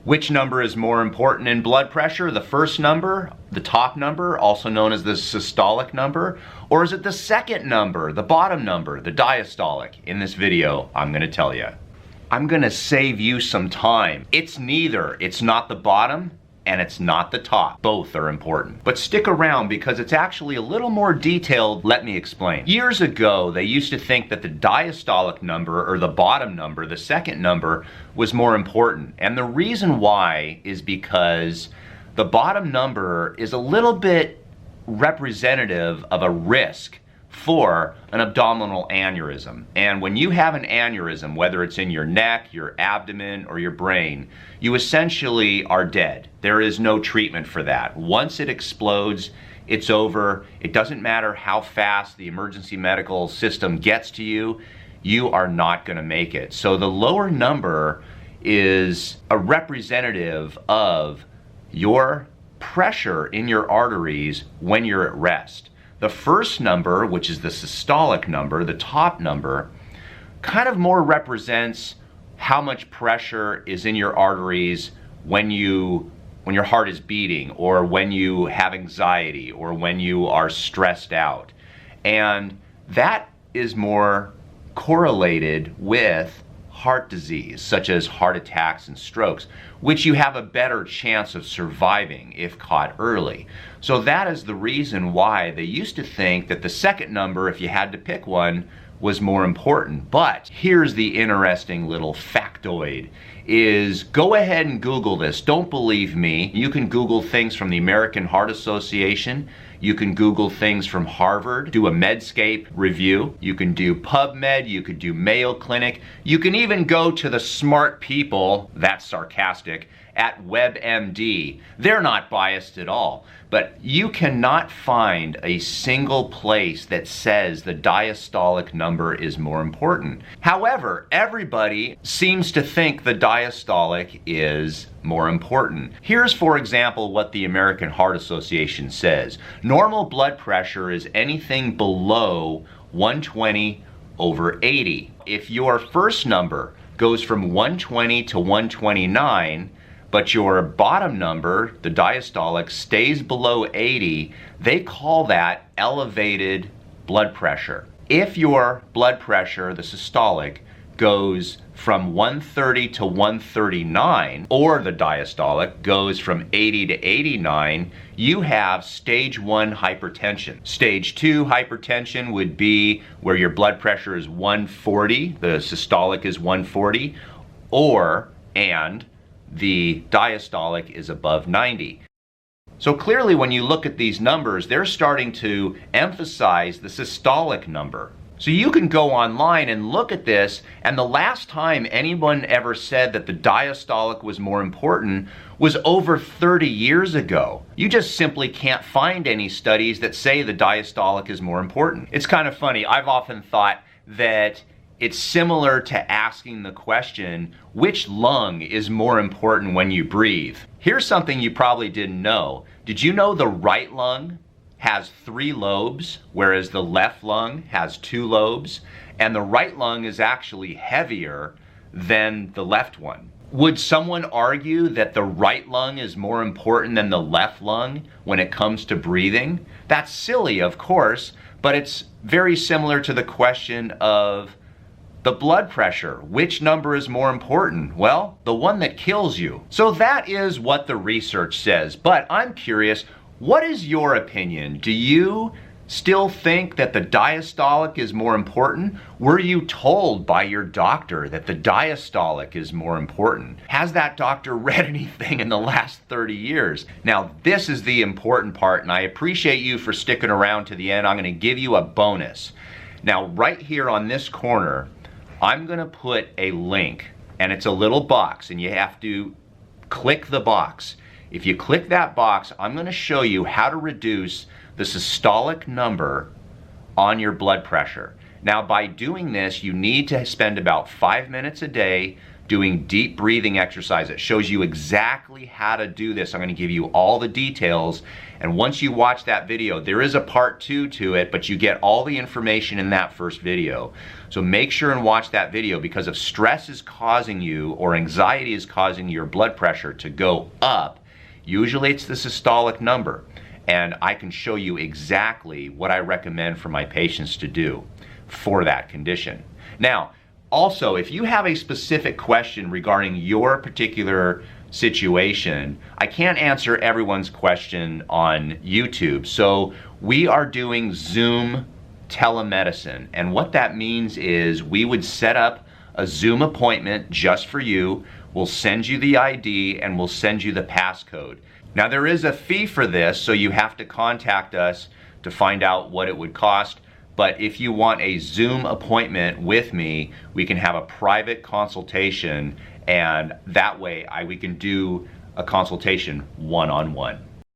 Which number is more important in blood pressure? The first number, the top number, also known as the systolic number, or is it the second number, the bottom number, the diastolic? In this video, I'm going to tell you. I'm going to save you some time. It's neither. It's not the bottom and it's not the top. Both are important. But stick around because it's actually a little more detailed. Let me explain. Years ago, they used to think that the diastolic number, or the bottom number, the second number, was more important. And the reason why is because the bottom number is a little bit representative of a risk for an abdominal aneurysm. And when you have an aneurysm, whether it's in your neck, your abdomen, or your brain, you essentially are dead. There is no treatment for that. Once it explodes, it's over. It doesn't matter how fast the emergency medical system gets to you, you are not going to make it. So the lower number is a representative of your pressure in your arteries when you're at rest. The first number, which is the systolic number, the top number, kind of more represents how much pressure is in your arteries when your heart is beating, or when you have anxiety, or when you are stressed out. And that is more correlated with heart disease, such as heart attacks and strokes, which you have a better chance of surviving if caught early. So that is the reason why they used to think that the second number, if you had to pick one, was more important. But here's the interesting little factoid, is go ahead and Google this. Don't believe me. You can Google things from the American Heart Association. You can Google things from Harvard, do a Medscape review. You can do PubMed, you could do Mayo Clinic. You can even go to the smart people, that's sarcastic, at WebMD. They're not biased at all. But you cannot find a single place that says the diastolic number is more important. However, everybody seems to think the diastolic is more important. Here's, for example, what the American Heart Association says. Normal blood pressure is anything below 120/80. If your first number goes from 120 to 129, but your bottom number, the diastolic, stays below 80, they call that elevated blood pressure. If your blood pressure, the systolic, goes from 130 to 139, or the diastolic goes from 80 to 89, you have stage 1 hypertension. Stage 2 hypertension would be where your blood pressure is 140, the systolic is 140, and the diastolic is above 90. So clearly when you look at these numbers, they're starting to emphasize the systolic number. So you can go online and look at this, and the last time anyone ever said that the diastolic was more important was over 30 years ago. You just simply can't find any studies that say the diastolic is more important. It's kind of funny. I've often thought that it's similar to asking the question, which lung is more important when you breathe? Here's something you probably didn't know. Did you know the right lung has 3 lobes, whereas the left lung has 2 lobes? And the right lung is actually heavier than the left one. Would someone argue that the right lung is more important than the left lung when it comes to breathing? That's silly, of course, but it's very similar to the question of the blood pressure. Which number is more important? Well, the one that kills you. So that is what the research says. But I'm curious, what is your opinion? Do you still think that the diastolic is more important? Were you told by your doctor that the diastolic is more important? Has that doctor read anything in the last 30 years? Now, this is the important part, and I appreciate you for sticking around to the end. I'm going to give you a bonus. Now, right here on this corner, I'm going to put a link, and it's a little box, and you have to click the box. If you click that box, I'm going to show you how to reduce the systolic number on your blood pressure. Now, by doing this, you need to spend about 5 minutes a day doing deep breathing exercise. It shows you exactly how to do this. I'm going to give you all the details. And once you watch that video, there is a part 2 to it, but you get all the information in that first video. So make sure and watch that video, because if stress is causing you or anxiety is causing your blood pressure to go up, usually it's the systolic number. And I can show you exactly what I recommend for my patients to do for that condition. Now, also, if you have a specific question regarding your particular situation, I can't answer everyone's question on YouTube. So we are doing Zoom telemedicine. And what that means is we would set up a Zoom appointment just for you. We'll send you the ID and we'll send you the passcode. Now, there is a fee for this, so you have to contact us to find out what it would cost. But if you want a Zoom appointment with me, we can have a private consultation, and that way we can do a consultation one-on-one.